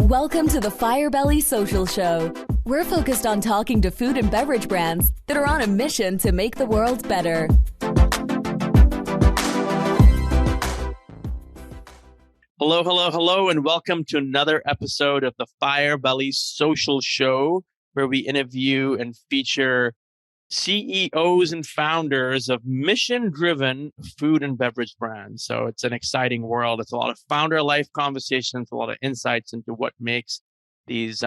Welcome to the Firebelly Social Show. We're focused on talking to food and beverage brands that are on a mission to make the world better. Hello, and welcome to another episode of the Firebelly Social Show, where we interview and feature CEOs and founders of mission-driven food and beverage brands. So it's an exciting world. It's a lot of founder life conversations, a lot of insights into what makes these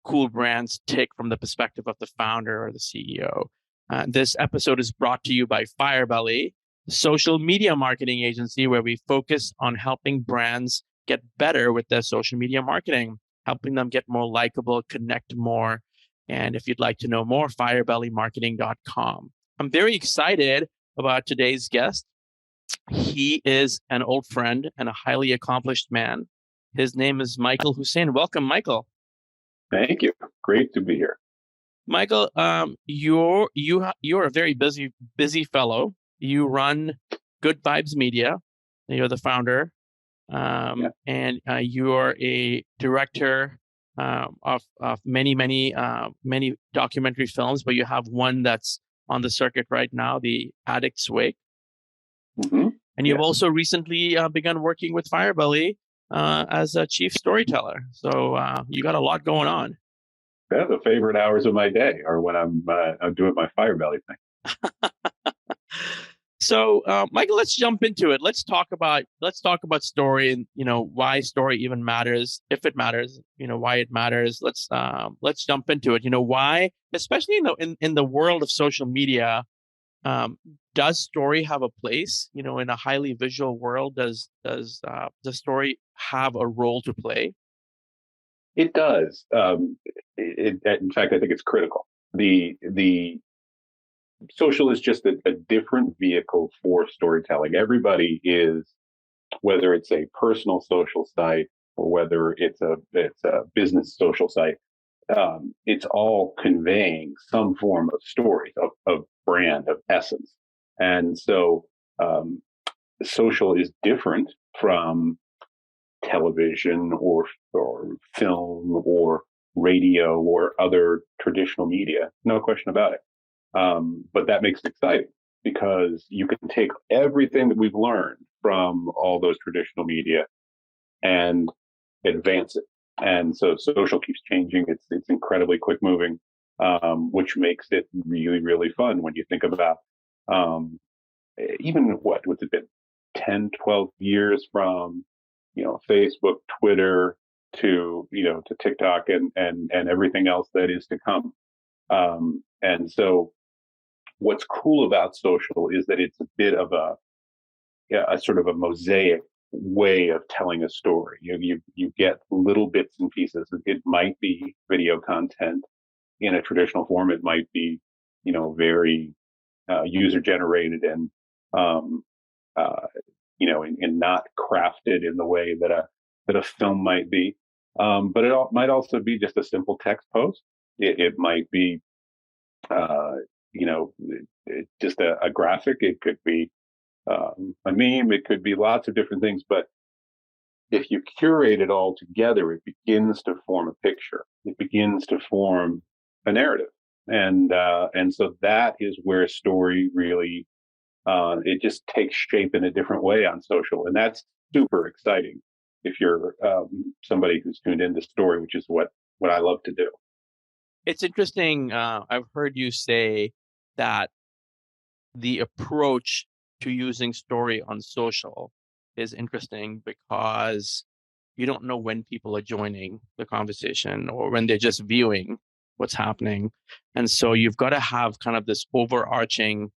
cool brands tick from the perspective of the founder or the CEO. This episode is brought to you by Firebelly, the social media marketing agency where we focus on helping brands get better with their social media marketing, helping them get more likable, connect more. And if you'd like to know more, firebellymarketing.com. I'm very excited about today's guest. He is an old friend and a highly accomplished man. His name is Michael Husain. Welcome, Michael. Thank you. Great to be here. Michael, you're a very busy fellow. You run Good Vibes Media. You're the founder, and you're a director of many documentary films, but you have one that's on the circuit right now, the Addict's Wake. Mm-hmm. And you've also recently begun working with Firebelly as a chief storyteller. So you got a lot going on. Yeah, the favorite hours of my day are when I'm doing my Firebelly thing. So, Michael, let's jump into it. Let's talk about story and why story even matters, if it matters. Why it matters. Let's jump into it. Why, especially in the world of social media, does story have a place? In a highly visual world, does the story have a role to play? It does. In fact, I think it's critical. The social is just a different vehicle for storytelling. Everybody is, whether it's a personal social site or whether it's a business social site, it's all conveying some form of story, of brand, of essence. And so social is different from television or film or radio or other traditional media. No question about it. But that makes it exciting because you can take everything that we've learned from all those traditional media and advance it. And so social keeps changing. It's incredibly quick moving, which makes it really, really fun when you think about even what's it been, 10, 12 years from, Facebook, Twitter to TikTok and everything else that is to come. And so what's cool about social is that it's a bit of a sort of a mosaic way of telling a story. You get little bits and pieces. It might be video content in a traditional form. It might be, very user generated and and not crafted in the way that a film might be. But it might also be just a simple text post. It might be just a graphic. It could be a meme. It could be lots of different things. But if you curate it all together, it begins to form a picture. It begins to form a narrative. And so that is where story really, it just takes shape in a different way on social. And that's super exciting if you're somebody who's tuned into story, which is what I love to do. It's interesting. I've heard you say that the approach to using story on social is interesting because you don't know when people are joining the conversation or when they're just viewing what's happening. And so you've got to have kind of this overarching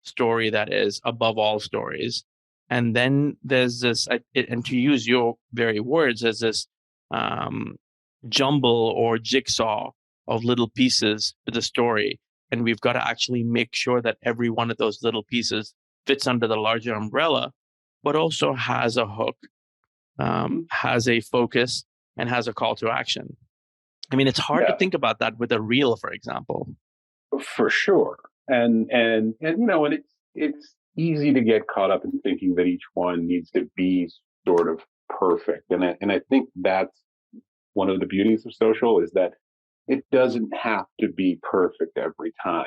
story that is above all stories. And then there's this, and to use your very words, there's this jumble or jigsaw of little pieces to the story. And we've got to actually make sure that every one of those little pieces fits under the larger umbrella, but also has a hook, has a focus, and has a call to action. I mean, it's hard to think about that with a reel, for example. For sure. And it's easy to get caught up in thinking that each one needs to be sort of perfect. And I think that's one of the beauties of social is that it doesn't have to be perfect every time.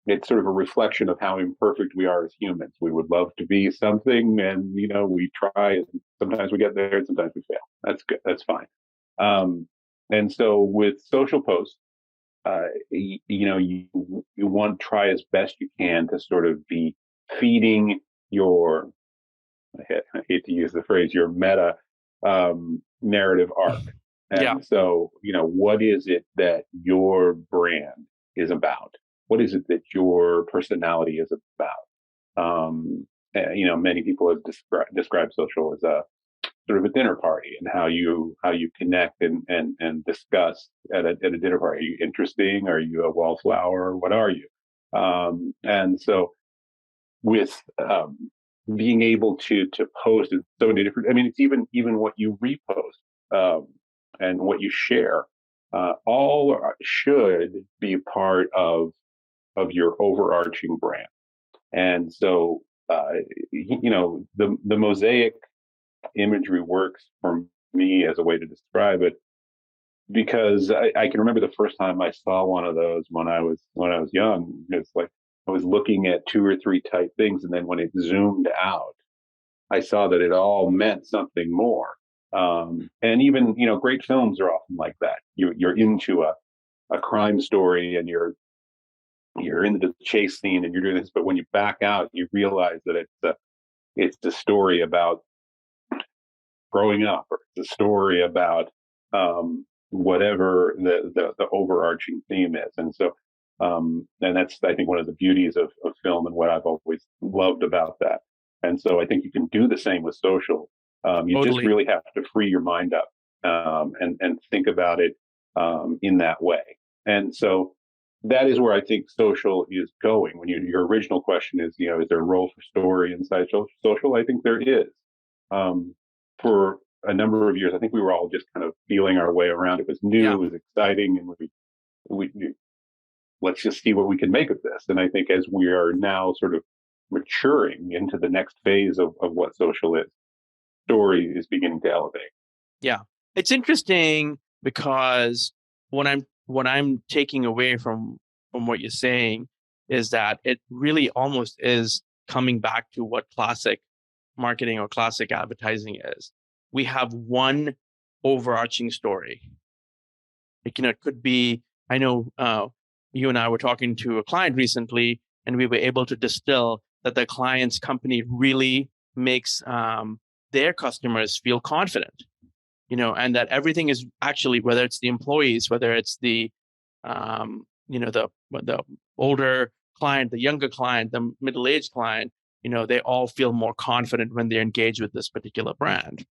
It's sort of a reflection of how imperfect we are as humans. We would love to be something, and we try, and sometimes we get there, and sometimes we fail. That's good. That's fine. And so with social posts, you want to try as best you can to sort of be feeding your, I hate to use the phrase, your meta narrative arc. And Yeah. so, what is it that your brand is about? What is it that your personality is about? Many people have described social as a sort of a dinner party, and how you connect and discuss at a dinner party. Are you interesting? Are you a wallflower? What are you? And so with being able to post in so many different, I mean, it's even what you repost and what you share, all should be part of your overarching brand. And so the mosaic imagery works for me as a way to describe it, because I can remember the first time I saw one of those when I was young. It's like I was looking at two or three type things, and then when it zoomed out, I saw that it all meant something more. And even great films are often like that. You're into a crime story, and you're in the chase scene, and you're doing this, but when you back out, you realize that it's a story about growing up, or it's a story about whatever the overarching theme is. And so, and that's, I think, one of the beauties of film, and what I've always loved about that. And so I think you can do the same with social. You Totally. just really have to free your mind up and think about it in that way. And so that is where I think social is going. When your original question is, is there a role for story inside social? I think there is. For a number of years, I think we were all just kind of feeling our way around. It was new, Yeah. it was exciting, and we let's just see what we can make of this. And I think as we are now sort of maturing into the next phase of what social is, story is beginning to elevate. Yeah. It's interesting because what I'm taking away from what you're saying is that it really almost is coming back to what classic marketing or classic advertising is. We have one overarching story. It could be, I know you and I were talking to a client recently, and we were able to distill that the client's company really makes their customers feel confident, and that everything is actually, whether it's the employees, whether it's the the older client, the younger client, the middle-aged client, they all feel more confident when they engage with this particular brand.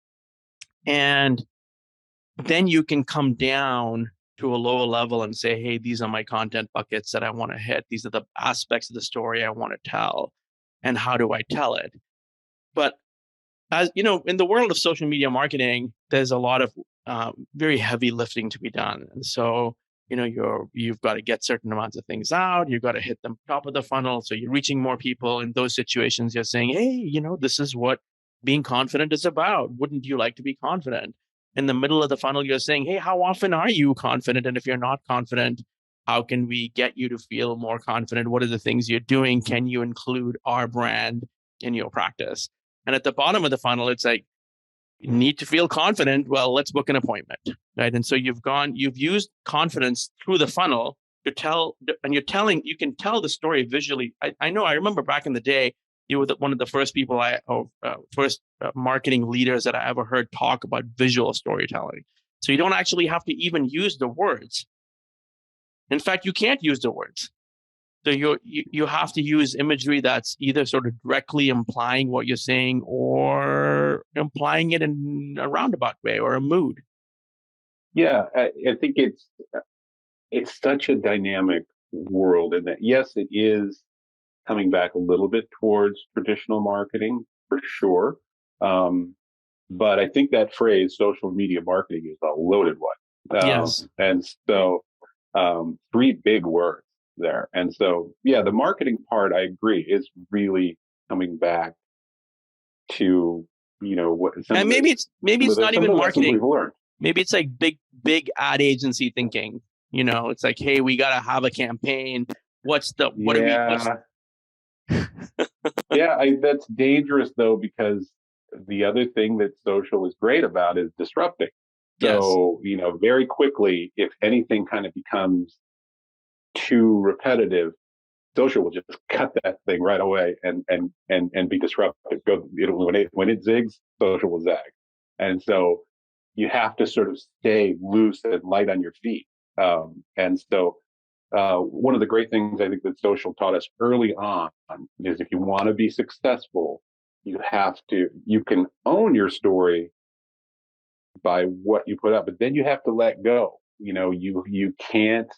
And then you can come down to a lower level and say, hey, these are my content buckets that I want to hit. These are the aspects of the story I want to tell. And how do I tell it? But as you know, in the world of social media marketing, there's a lot of very heavy lifting to be done. And so, you've got to get certain amounts of things out. You've got to hit the top of the funnel. So you're reaching more people. In those situations, you're saying, hey, this is what being confident is about. Wouldn't you like to be confident? In the middle of the funnel, you're saying, hey, how often are you confident? And if you're not confident, how can we get you to feel more confident? What are the things you're doing? Can you include our brand in your practice? And at the bottom of the funnel, it's like, you need to feel confident. Well, let's book an appointment, right? And so you've used confidence through the funnel to tell, and you can tell the story visually. I know, I remember back in the day, you were one of the first people first marketing leaders that I ever heard talk about visual storytelling. So you don't actually have to even use the words. In fact, you can't use the words. So you have to use imagery that's either sort of directly implying what you're saying or implying it in a roundabout way or a mood. Yeah, I think it's such a dynamic world, and that, yes, it is coming back a little bit towards traditional marketing for sure. But I think that phrase social media marketing is a loaded one. Yes. And so three big words there. And so, yeah, the marketing part, I agree, is really coming back to, what, And maybe it's not even marketing. We've learned. maybe it's like big ad agency thinking. It's like, hey, we got to have a campaign. What's Yeah. Yeah, that's dangerous though, because the other thing that social is great about is disrupting. yes, So, very quickly, if anything kind of becomes too repetitive, social will just cut that thing right away and be disruptive. When it zigs, social will zag. And so you have to sort of stay loose and light on your feet. And so one of the great things I think that social taught us early on is if you want to be successful, you can own your story by what you put up, but then you have to let go. You can't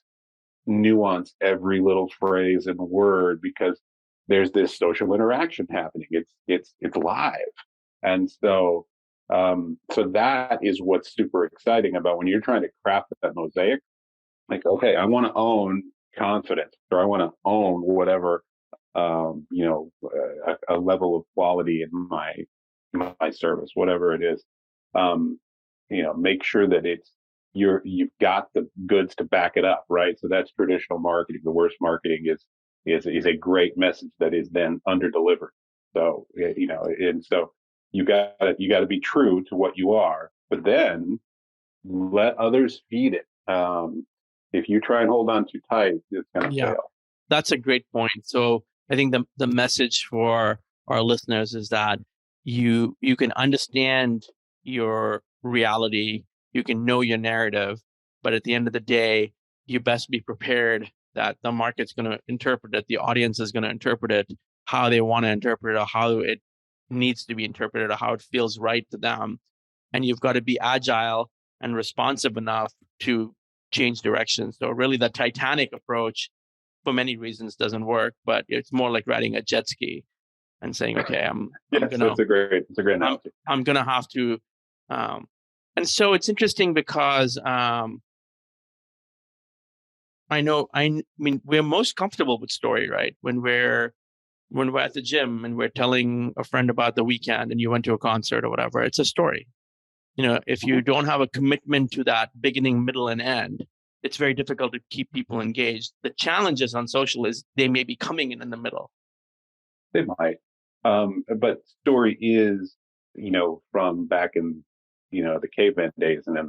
nuance every little phrase and word because there's this social interaction happening. It's live. And so that is what's super exciting about when you're trying to craft that mosaic. Like, okay, I want to own confidence, or I want to own whatever, a level of quality in my service, whatever it is. Um, make sure that you've got the goods to back it up, right? So that's traditional marketing. The worst marketing is a great message that is then under delivered. So, and so you got to be true to what you are, but then let others feed it. If you try and hold on too tight, it's going to yeah, fail. that's a great point. So I think the message for our listeners is that you can understand your reality, you can know your narrative, but at the end of the day, you best be prepared that the market's going to interpret it, the audience is going to interpret it how they want to interpret it, or how it needs to be interpreted, or how it feels right to them. And you've got to be agile and responsive enough to change direction. So really the Titanic approach for many reasons doesn't work, but it's more like riding a jet ski and saying, okay, I'm Yes, gonna it's a great analogy. I'm gonna have to and so it's interesting because I mean we're most comfortable with story, right? When we're at the gym and we're telling a friend about the weekend and you went to a concert or whatever, it's a story. If you don't have a commitment to that beginning, middle, and end, it's very difficult to keep people engaged. The challenges on social is they may be coming in the middle. They might. But story is, from back in, the caveman days and then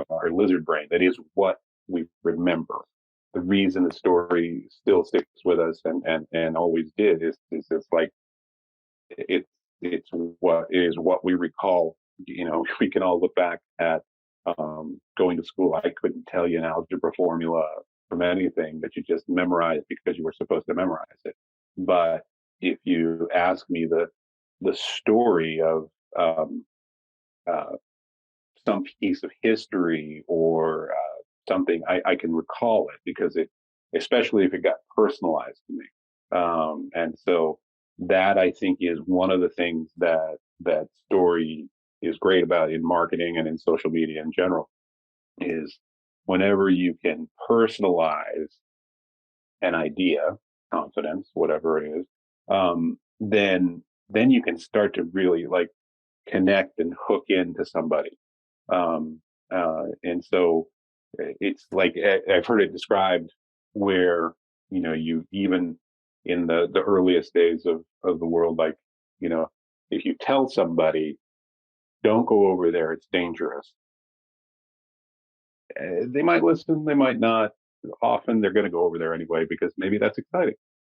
our lizard brain, that is what we remember. The reason the story still sticks with us and always did is it's like, it's, what we recall. We can all look back at, going to school. I couldn't tell you an algebra formula from anything that you just memorized because you were supposed to memorize it. But if you ask me the story of, uh, some piece of history or something, I can recall it because especially if it got personalized to me. And so that I think is one of the things that story is great about in marketing and in social media in general is whenever you can personalize an idea, confidence, whatever it is, then you can start to really like connect and hook into somebody. And so it's like I've heard it described where you even in the earliest days of the world, like if you tell somebody don't go over there, it's dangerous. They might listen, they might not. Often they're going to go over there anyway because maybe that's exciting.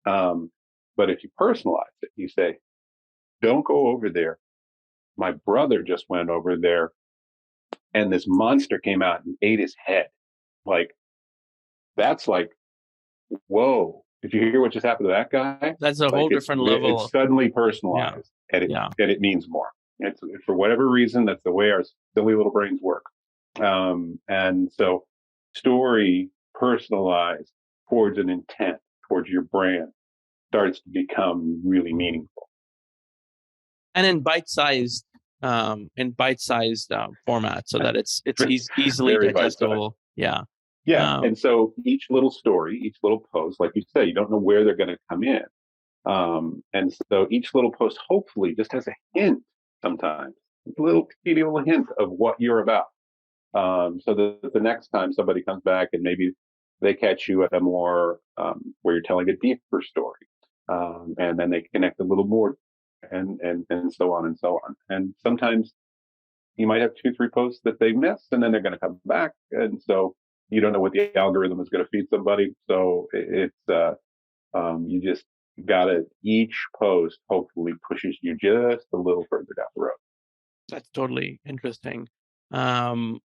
Um, but if you personalize it, you say, "Don't go over there. My brother just went over there, and this monster came out and ate his head." Like that's like, whoa! Did you hear what just happened to that guy? That's a Like whole different level. it's suddenly Yeah, personalized, yeah. and it means more. It's for whatever reason that's the way our silly little brains work. And so story personalized towards an intent, towards your brand starts to become really meaningful. And in bite-sized format, so that it's easily Very bite-sized. digestible. Yeah. Yeah. Um, And so each little story, each little post, like you say, you don't know where they're going to come in. And so each little post hopefully just has a hint sometimes, a little teeny little hint of what you're about. So the next time somebody comes back and maybe they catch you at a more where you're telling a deeper story, and then they connect a little more, and so on and so on. And sometimes you might have 2, 3 posts that they miss, and then they're going to come back, and so you don't know what the algorithm is going to feed somebody. So you just gotta, each post hopefully pushes you just a little further down the road. That's totally interesting. I'm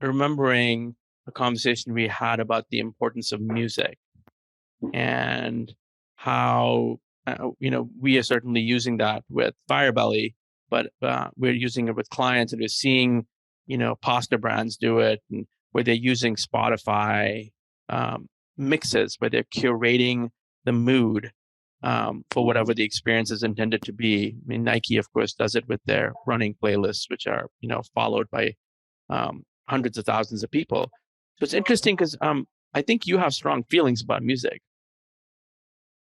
remembering a conversation we had about the importance of music and how we are certainly using that with Firebelly, but we're using it with clients, and we're seeing pasta brands do it, and where they're using Spotify mixes, where they're curating the mood for whatever the experience is intended to be. I mean, Nike, of course, does it with their running playlists, which are followed by hundreds of thousands of people. So it's interesting because I think you have strong feelings about music.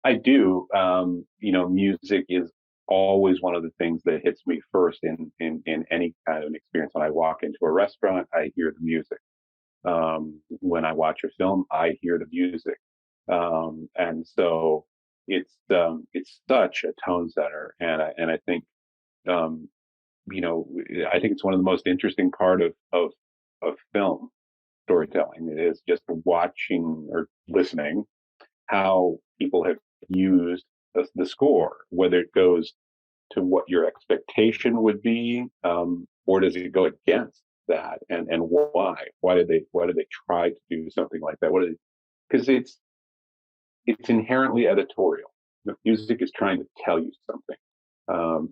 I do. Music is always one of the things that hits me first in any kind of an experience. When I walk into a restaurant, I hear the music. When I watch a film, I hear the music. And so it's such a tone setter, and I think um, I think it's one of the most interesting part of film storytelling. It is just watching or listening how people have used the score, whether it goes to what your expectation would be, or does it go against that, and why? Why did they try to do something like that? Because it's inherently editorial. The music is trying to tell you something,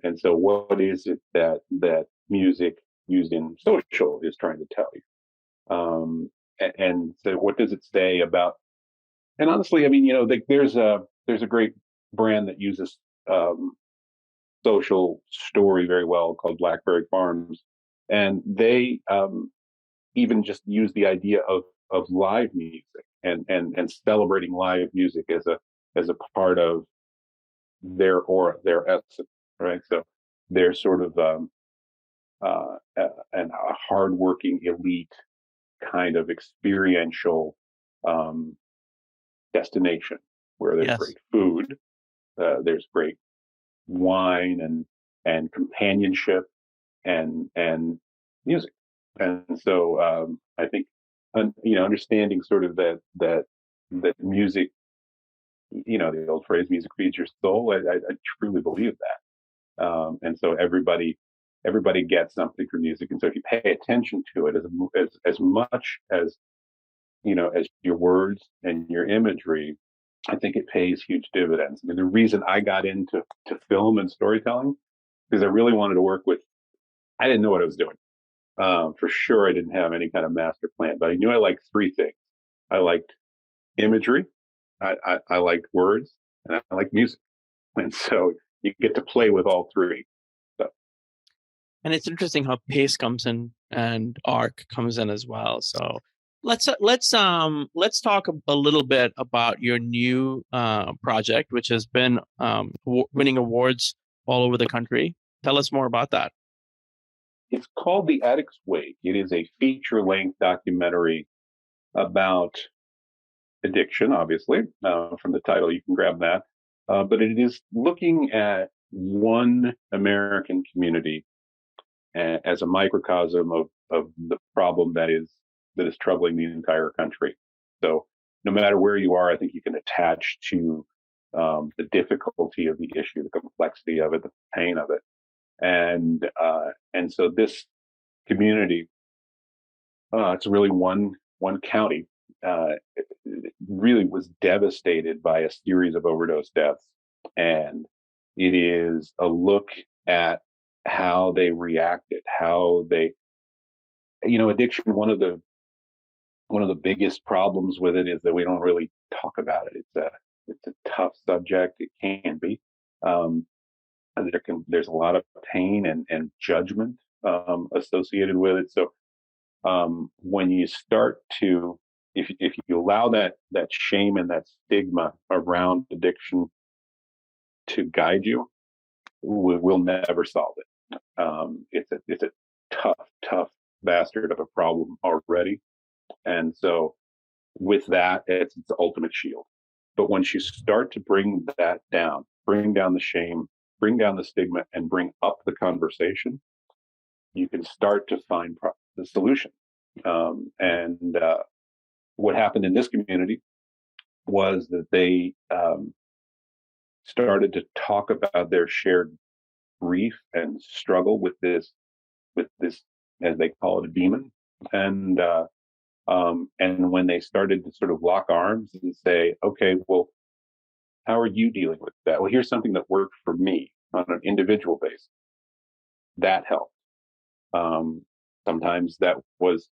and so what is it that music used in social is trying to tell you? And so what does it say about? And honestly, I mean, there's a great brand that uses um, social story very well called Blackberry Farms, and they even just use the idea of live music and celebrating live music as a part of their aura, their essence, right? So they're sort of a hardworking elite kind of experiential um, destination where there's Yes. great food, there's great wine and companionship and music. And so I think understanding sort of that music, the old phrase, music feeds your soul. I truly believe that. And so everybody gets something from music. And so if you pay attention to it as much as your words and your imagery, I think it pays huge dividends. I mean, the reason I got into film and storytelling because I really wanted to work with. I didn't know what I was doing. For sure, I didn't have any kind of master plan, but I knew I liked 3 things. I liked imagery, I liked words, and I liked music. And so you get to play with all 3. So And it's interesting how pace comes in and arc comes in as well. So let's talk a little bit about your new project, which has been winning awards all over the country. Tell us more about that. it's called The Addict's Wake. It is a feature-length documentary about addiction, obviously. From the title, you can grab that. But it is looking at one American community as a microcosm of the problem that is troubling the entire country. So no matter where you are, I think you can attach to the difficulty of the issue, the complexity of it, the pain of it, and so this community, it's really one county, it really was devastated by a series of overdose deaths, and it is a look at how they reacted, how they, addiction. One of the biggest problems with it is that we don't really talk about it. It's a tough subject. It can be. Um, and there's a lot of pain and judgment associated with it. So when you start to, if you allow that shame and that stigma around addiction to guide you, we'll never solve it. It's a tough bastard of a problem already. And so with that, it's its ultimate shield. But once you start to bring that down, bring down the shame, bring down the stigma, and bring up the conversation, you can start to find the solution. What happened in this community was that they started to talk about their shared grief and struggle with this, as they call it, a demon. And when they started to sort of lock arms and say, okay, well, how are you dealing with that? Well, here's something that worked for me on an individual basis. That helped. Sometimes that was,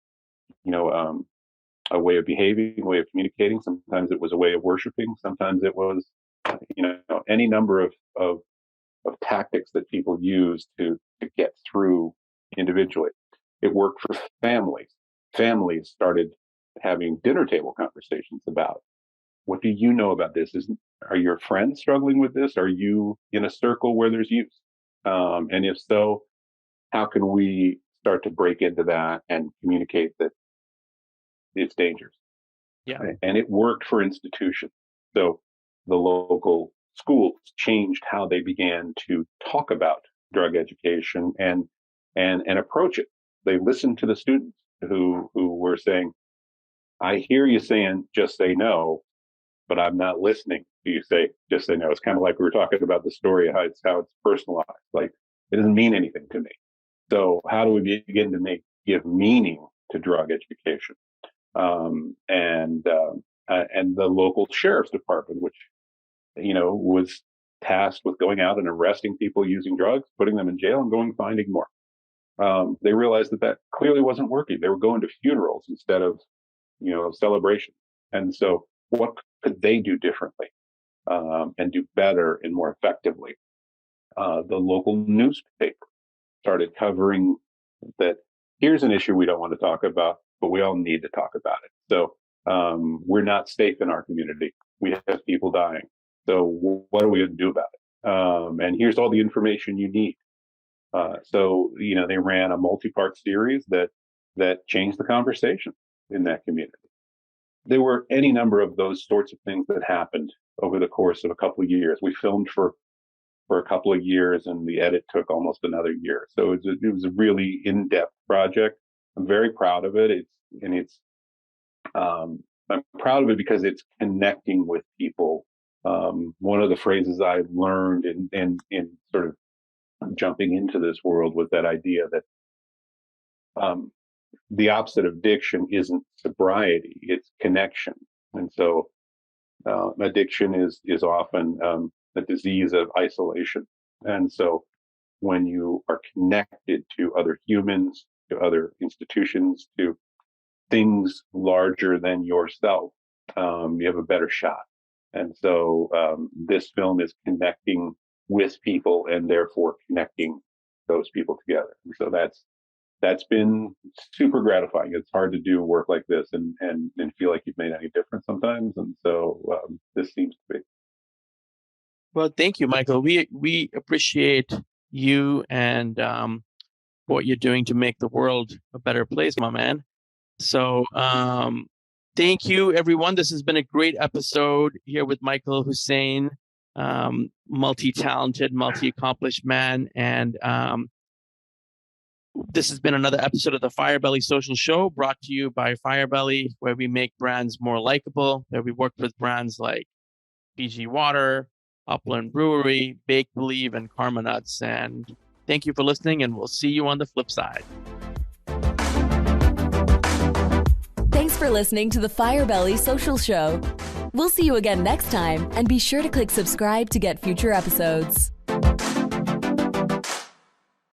a way of behaving, a way of communicating. Sometimes it was a way of worshiping. Sometimes it was, any number of tactics that people use to get through individually. It worked for families. Families started having dinner table conversations about, what do you know about this? Are your friends struggling with this? Are you in a circle where there's use? And if so, how can we start to break into that and communicate that it's dangerous? Yeah. And it worked for institutions. So the local schools changed how they began to talk about drug education and approach it. They listened to the students who were saying, I hear you saying just say no, but I'm not listening to you say just say no. It's kind of like we were talking about the story of how it's personalized. Like, it doesn't mean anything to me. So how do we begin to give meaning to drug education? And the local sheriff's department, which, was tasked with going out and arresting people using drugs, putting them in jail, and finding more. They realized that clearly wasn't working. They were going to funerals instead of, celebration. And so what could they do differently, and do better and more effectively? The local newspaper started covering that here's an issue we don't want to talk about, but we all need to talk about it. So we're not safe in our community. We have people dying. So what are we going to do about it? And here's all the information you need. So they ran a multi-part series that changed the conversation in that community. There were any number of those sorts of things that happened over the course of a couple of years. We filmed for a couple of years, and the edit took almost another year. So it was a really in-depth project. I'm very proud of it. I'm proud of it because it's connecting with people. One of the phrases I learned in sort of jumping into this world was that idea that the opposite of addiction isn't sobriety, it's connection. And so addiction is often a disease of isolation. And so when you are connected to other humans, to other institutions, to things larger than yourself, you have a better shot. And so this film is connecting with people and therefore connecting those people together. And so that's been super gratifying. It's hard to do work like this and feel like you've made any difference sometimes. And so this seems to be. Well, thank you, Michael. We appreciate you and what you're doing to make the world a better place, my man. So thank you, everyone. This has been a great episode here with Michael Husain, multi-talented, multi-accomplished man. And this has been another episode of the Firebelly Social Show, brought to you by Firebelly, where we make brands more likable, where we work with brands like PG Water, Upland Brewery, Bake Believe, and Karma Nuts. And thank you for listening, and we'll see you on the flip side. Thanks for listening to the Firebelly Social Show. We'll see you again next time, and be sure to click subscribe to get future episodes.